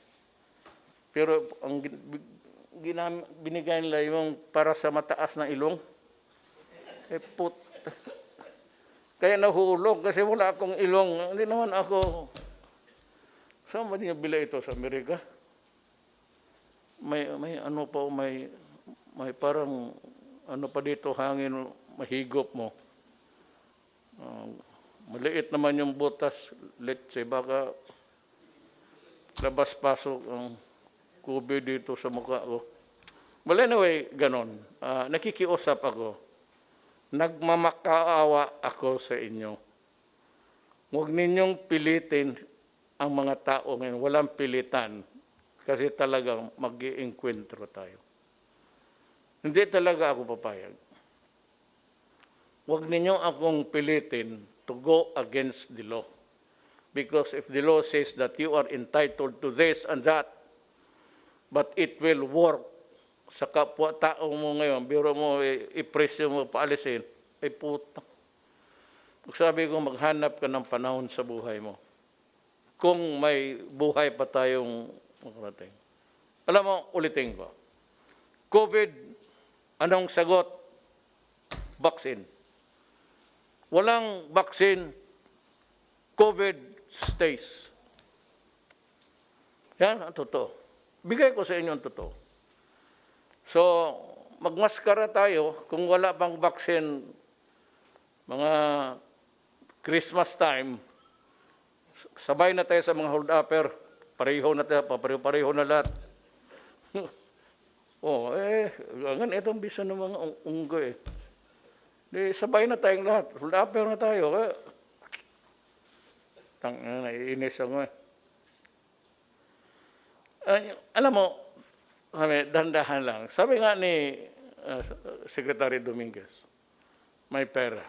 Pero ang binigyan nila yung para sa mataas na ilong. Kaya nahulog kasi wala akong ilong. Hindi naman ako. Saan ba niya bila ito sa Amerika? May ano pa, may parang ano pa dito hangin, mahigop mo. Maliit naman yung butas, let's say, baka labas-pasok ang COVID dito sa mukha ko. Well, anyway, ganon. Nakikiusap ako. Nagmamakaawa ako sa inyo. Huwag ninyong pilitin ang mga tao ngayon. Walang pilitan. Kasi talagang mag-iinkwentro tayo. Hindi talaga ako papayag. Huwag ninyong akong pilitin to go against the law. Because if the law says that you are entitled to this and that, but it will work sa kapwa-tao mo ngayon, biro mo, ipresyo mo, paalisin, ay puta. Sabi ko, maghanap ka ng panahon sa buhay mo. Kung may buhay pa tayong makarating. Alam mo, ulitin ko. COVID, anong sagot? Vaccine. Walang vaccine, COVID stays. Yan ang totoo. Bigay ko sa inyo ang totoo. So, magmaskara tayo kung wala pang vaccine mga Christmas time. Sabay na tayo sa mga hold-upper. Pareho na tayo, pareho na lahat. Ganitong bisa ng mga unggoy. Di, sabay na tayong lahat. Hold-upper na tayo. Naiinis ako alam mo, dandahan lang. Sabi nga ni Secretary Dominguez, may pera.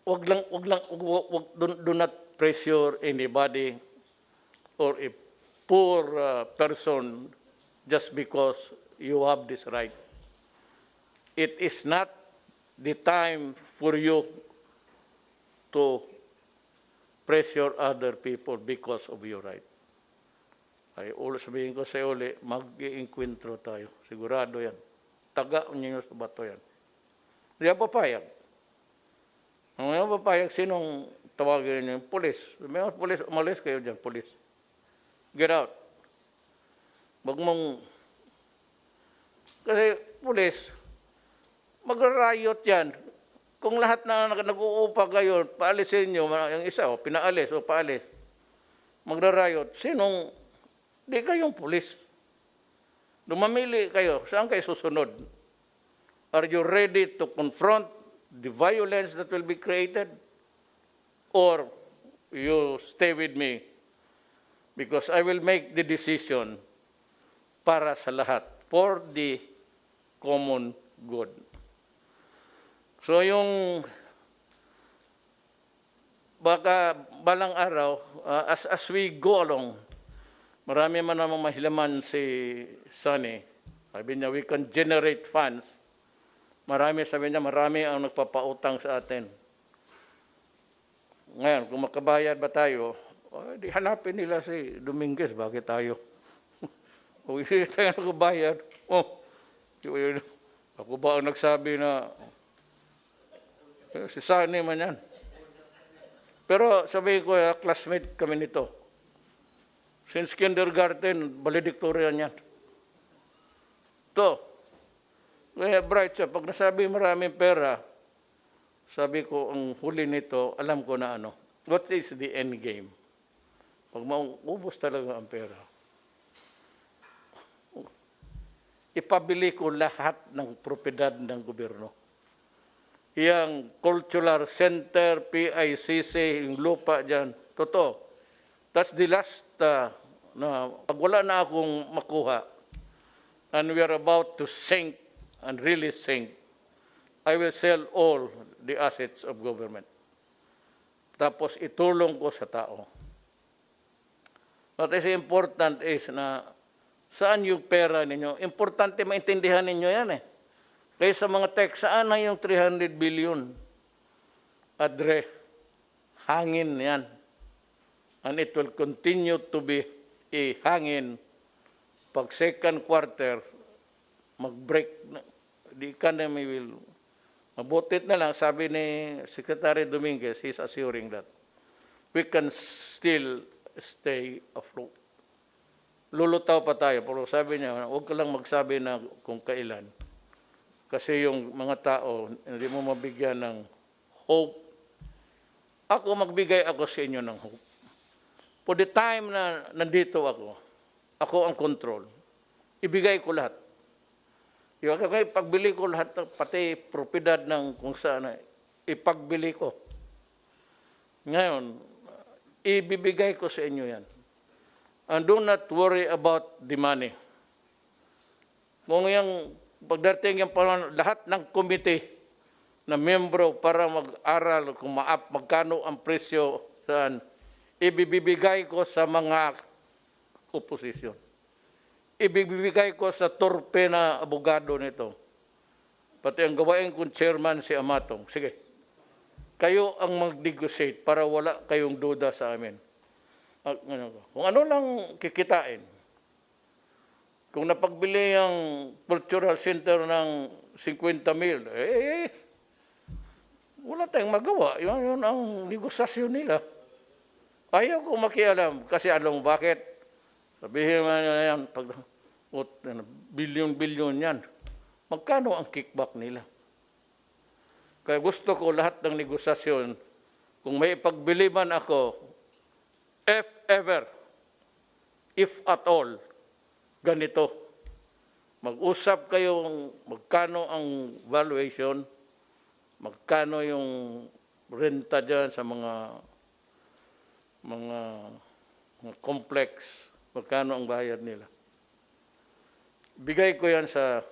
Wag do not pressure anybody or a poor person just because you have this right. It is not the time for you to pressure other people because of your right. Ay, sabihin ko sa uli, mag-iinkwentro tayo. Sigurado yan. Taga ninyo sa bato yan. Hindi ako papayag. Hindi ako papayag, sinong tawagin niyo? Police. May mga police, umalis kayo dyan, police. Get out. Wag mong... Kasi police, mag-riot yan. Kung lahat na nag-uupa kayo, paalisin nyo, yung isa, pinaalis o paalis, magra-riot, sinong... Di kayong pulis. Lumamili kayo. Saan kayo susunod? Are you ready to confront the violence that will be created? Or you stay with me? Because I will make the decision para sa lahat. For the common good. So yung baka balang araw, as we go along, marami man namang mahilaman si Sonny. Sabi niya, we can generate funds. Sabi niya, marami ang nagpapautang sa atin. Ngayon, kung makabayad ba tayo, di hanapin nila si Dominguez, bakit tayo? Kung hindi tayo nakabayad, ako ba ang nagsabi na si Sonny man yan. Pero sabi ko, classmate kami nito. Since kindergarten, valedictorian yan. Kaya bright siya. Pag nasabi maraming pera, sabi ko, ang huli nito, alam ko na ano. What is the end game? Pag maubos talaga ang pera, ipabili ko lahat ng propiedad ng gobyerno. Yang cultural center, PICC, yung lupa dyan, totoo. That's the last na pag wala na akong makuha and we are about to sink and really sink, I will sell all the assets of government. Tapos itulong ko sa tao. What is important is na saan yung pera ninyo? Importante maintindihan ninyo yan eh. Kaya sa mga text, saan na yung 300 billion? Adre, hangin yan. And it will continue to be a hangin. Pag second quarter, mag-break, the economy will, mabutit na lang, sabi ni Secretary Dominguez, he's assuring that we can still stay afloat. Lulutaw pa tayo, pero sabi niya, huwag ka lang magsabi na kung kailan. Kasi yung mga tao, hindi mo mabigyan ng hope. Ako, magbigay ako sa inyo ng hope. For the time na nandito ako ang control. Ibigay ko lahat. Yung pagbili ko lahat, pati propiedad ng kung saan, ipagbili ko. Ngayon, ibibigay ko sa inyo yan. And do not worry about the money. Kung yung pagdating yung lahat ng committee na membro para mag-aral kung magkano ang presyo saan, ibibigay ko sa mga opposition. Ibibigay ko sa torpe na abogado nito. Pati ang gawain kong chairman si Amatong. Sige, kayo ang mag-negotiate para wala kayong duda sa amin. Kung ano lang kikitain. Kung napagbili ang cultural center ng 50 mil, wala tayong magawa. Yun ang negosasyon nila. Ayaw ko makialam kasi alam mo bakit. Sabihin mo na yan, bilyon-bilyon yan. Magkano ang kickback nila? Kaya gusto ko lahat ng negosasyon, kung may ipagbili man ako, if ever, if at all, ganito. Mag-usap kayong magkano ang valuation, magkano yung renta dyan sa mga complex, magkano ang bayad nila. Bigay ko yan sa,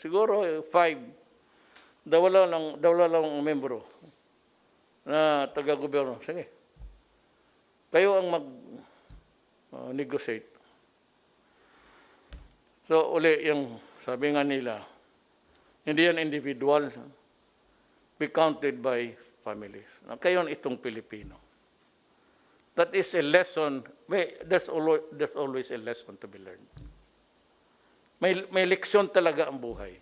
siguro 5, dawala lang ang membro na taga-gobyerno. Sige. Kayo ang mag-negotiate. So, uli, yung sabi nga nila, hindi yan individual, be counted by families. Kayo itong Pilipino. That is a lesson. There's always a lesson to be learned. May leksyon talaga ang buhay.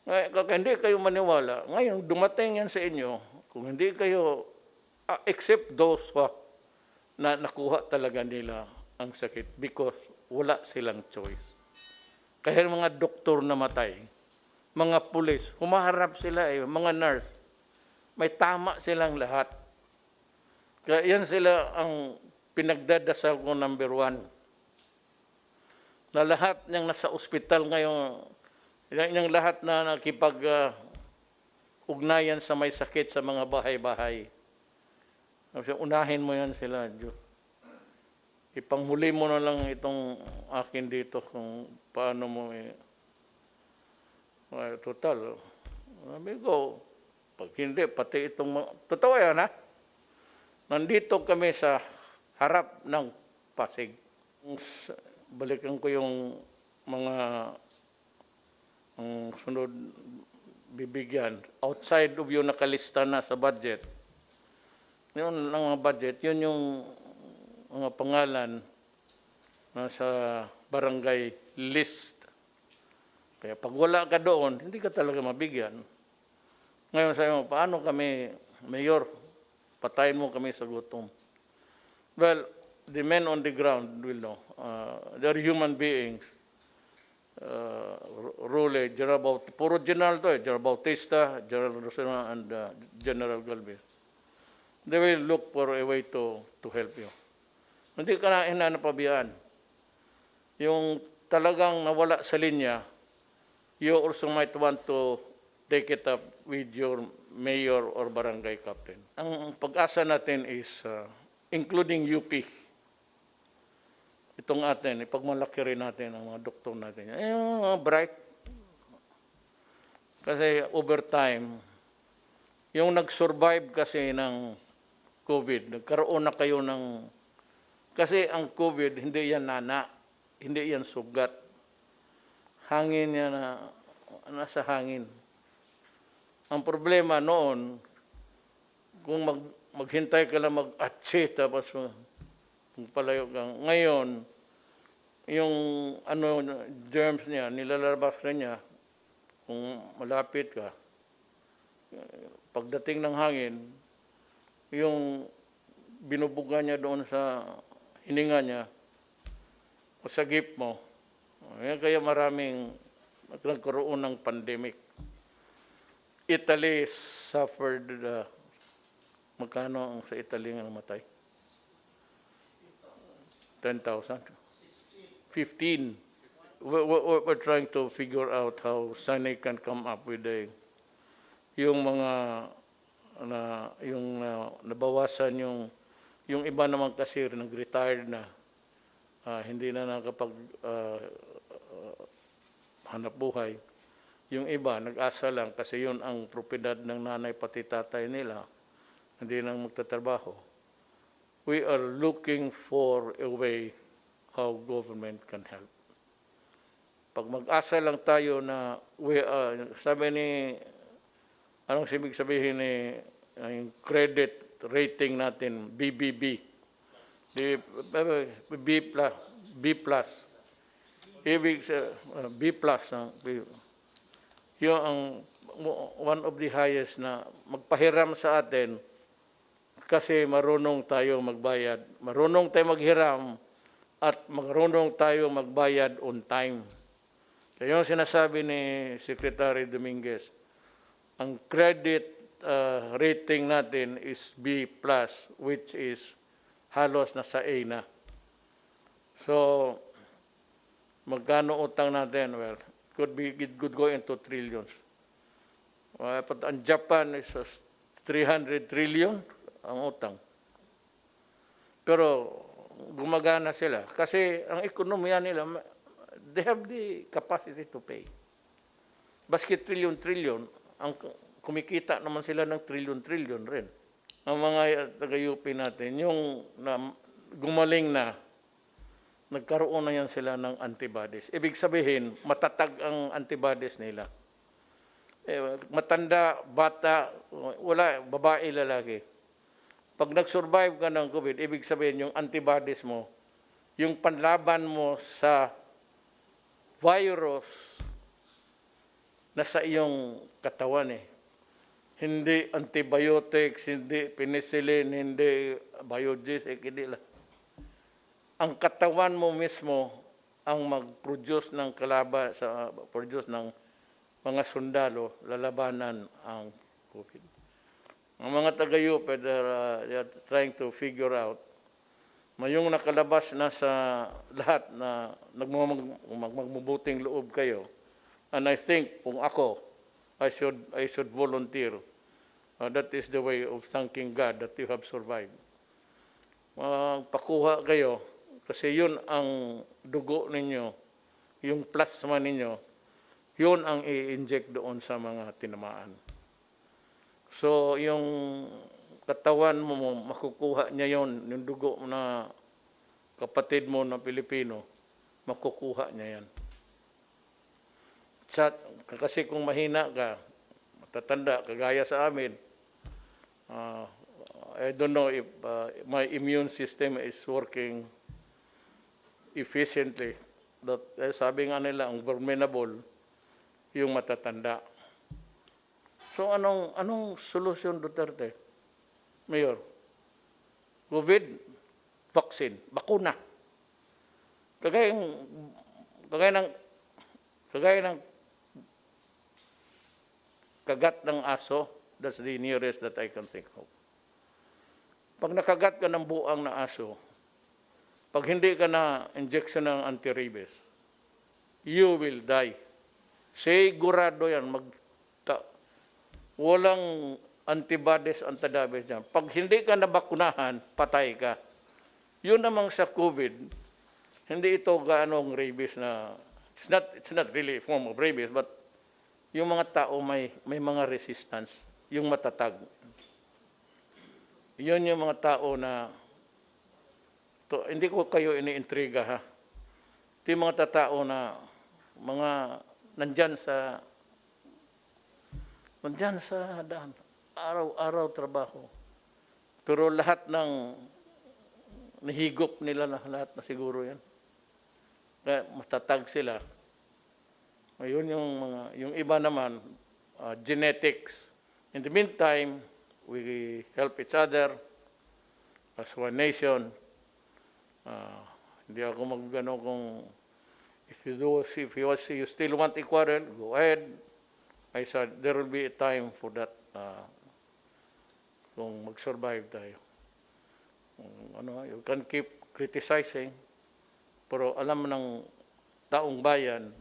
Kaya hindi kayo maniwala. Ngayon, dumating yan sa inyo, kung hindi kayo, except those na nakuha talaga nila ang sakit because wala silang choice. Kaya mga doktor namatay, mga pulis, humaharap sila mga nurse, may tama silang lahat. Kaya yan sila ang pinagdadasal ko number 1. Na lahat niyang nasa ospital ngayon, yung lahat na nakipag-ugnayan sa may sakit sa mga bahay-bahay. Unahin mo yan sila, Diyos. Ipanghuli mo na lang itong akin dito kung paano mo total. Sabi ko, pag hindi, pati itong totoo yan, ha? Nandito kami sa harap ng Pasig. Balikan ko yung mga sunod bibigyan. Outside of yung nakalista na sa budget. Yun ang mga budget, yun yung mga pangalan na sa barangay list. Kaya pag wala ka doon, hindi ka talaga mabigyan. Ngayon sabi mo, paano kami, Mayor, patayin mo kami sa gutom? Well, the men on the ground will know. They're human beings. Rule, puro general to General Bautista, General Rosena, and General Galvez. They will look for a way to help you. Hindi ka na hinanapabihan. Yung talagang nawala sa linya, you also might want to take it up with your mayor or barangay captain. Ang pag-asa natin is including UP. Itong atin, ipagmalaki rin natin ang mga doktor natin. Yung mga bright. Kasi over time, yung nag-survive kasi ng COVID, nagkaroon na kayo ng... Kasi ang COVID, hindi yan nana, hindi yan sugat. Hangin yan nasa hangin. Ang problema noon, kung maghintay ka lang mag-atsi, tapos kung palayo kang. Ngayon, yung germs niya, nilalabas na niya, kung malapit ka, pagdating ng hangin, yung binubuga niya doon sa hininga niya, o sa gip mo, kaya maraming nagkaroon ng pandemic. Italy suffered, magkano ang sa Italy nga namatay? 10,000? 15. We're trying to figure out how Sani can come up with yung mga nabawasan yung iba naman kasi nag-retired na, hindi na nakapag hanap buhay. Yung iba nag-asa lang kasi yun ang propiedad ng nanay pati tatay nila, hindi nang magtatrabaho. We are looking for a way how government can help. Pag mag-asa lang tayo na sabi ni, anong ibig sabihin ni yung credit rating natin, BBB, B plus, ibig B plus, yung ang one of the highest na magpahiram sa atin kasi marunong tayo magbayad, marunong tayo maghiram at marunong tayo magbayad on time. So yung sinasabi ni Secretary Dominguez, ang credit rating natin is B+, which is halos nasa A na. So, magkano utang natin? Well, it could go into trillions. But ang Japan is 300 trillion ang utang. Pero gumagana sila kasi ang ekonomiya nila, they have the capacity to pay. Baski trillion, ang kumikita naman sila ng trillion rin. Ang mga taga-UP natin, yung gumaling na, nagkaroon na yan sila ng antibodies. Ibig sabihin, matatag ang antibodies nila. Matanda, bata, wala, babae, lalaki. Pag nag-survive ka ng COVID, ibig sabihin yung antibodies mo, yung panlaban mo sa virus nasa iyong katawan eh. Hindi antibiotics, hindi penicillin, hindi biogesic, hindi lang. Ang katawan mo mismo ang mag-produce ng produce ng mga sundalo, lalabanan ang COVID. Ang mga taga-UP, they are trying to figure out, yung nakalabas na sa lahat na magmabuting loob kayo, and I think kung ako, I should volunteer. That is the way of thanking God that you have survived. Pakuha kayo, kasi yun ang dugo ninyo, yung plasma ninyo, yun ang i-inject doon sa mga tinamaan. So, yung katawan mo, makukuha niya yon, yung dugo na kapatid mo na Pilipino, makukuha niya yan. Kasi kung mahina ka, matatanda, kagaya sa amin, I don't know if my immune system is working efficiently. Sabi nga nila, ang vulnerable, yung matatanda. So anong solusyon, Duterte? Mayor, COVID, vaccine, bakuna. Kagaya ng kagat ng aso, that's the nearest that I can think of. Pag nakagat ka ng buang na aso, pag hindi ka na injection ng anti-rabies, you will die. Sigurado yan, walang antibodies, antibodies dyan. Pag hindi ka nabakunahan, patay ka. Yun namang sa COVID, hindi ito gaanong rabies na, it's not really a form of rabies, but yung mga tao may mga resistance, yung matatag. Yun yung mga tao na, hindi ko kayo iniintriga ha. Ito yung mga tao na, nandyan sa daan. Araw-araw trabaho. Pero lahat ng nahigop nila na lahat na siguro yan. Kaya matatag sila. Ayun yung iba naman, genetics. In the meantime, we help each other as one nation. Hindi ako kung if you still want to quarrel, go ahead. I said, there will be a time for that kung mag-survive tayo. You can keep criticizing, pero alam ng taong bayan,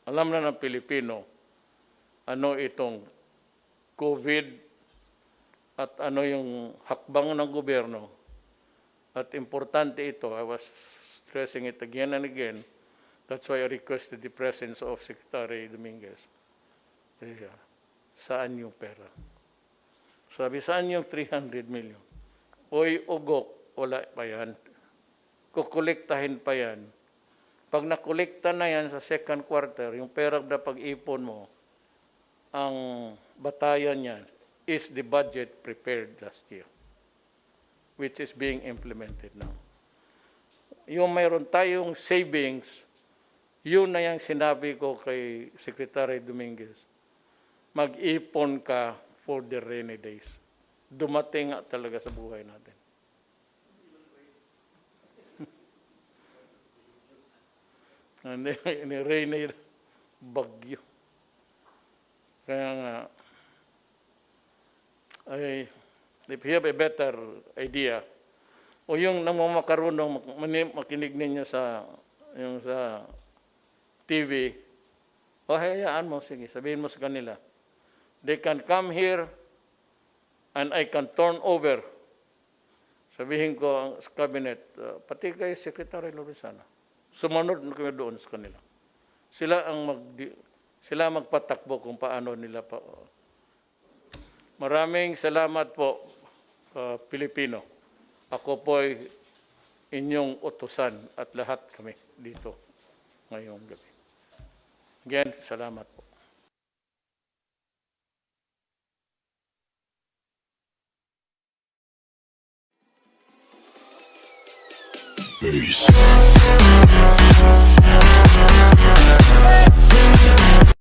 alam na ng Pilipino, ano itong COVID at ano yung hakbang ng gobyerno. At importante ito, I was stressing it again and again. That's why I requested the presence of Secretary Dominguez. Saan yung pera? Sabi, saan yung 300 million? Oy, ugok, wala pa yan. Kukolektahin pa yan. Pag nakolekta na yan sa second quarter, yung pera na pag-ipon mo, ang batayan yan is the budget prepared last year, which is being implemented now. Yung mayroon tayong savings, yun na yung sinabi ko kay Secretary Dominguez. Mag-ipon ka for the rainy days. Dumating nga talaga sa buhay natin. Ini rainy bagyo. Kaya nga, if you have a better idea, o yung namamakarunong makinig ninyo sa TV, o hayaan mo, sige, sabihin mo sa kanila, they can come here and I can turn over. Sabihin ko ang cabinet, pati kay Secretary Lorenzana, sumunod na kami doon sa kanila. Sila magpatakbo kung paano nila pa. Maraming salamat po, Pilipino. Ako po'y inyong utusan at lahat kami dito ngayong gabi. Again, salamat po. Peace.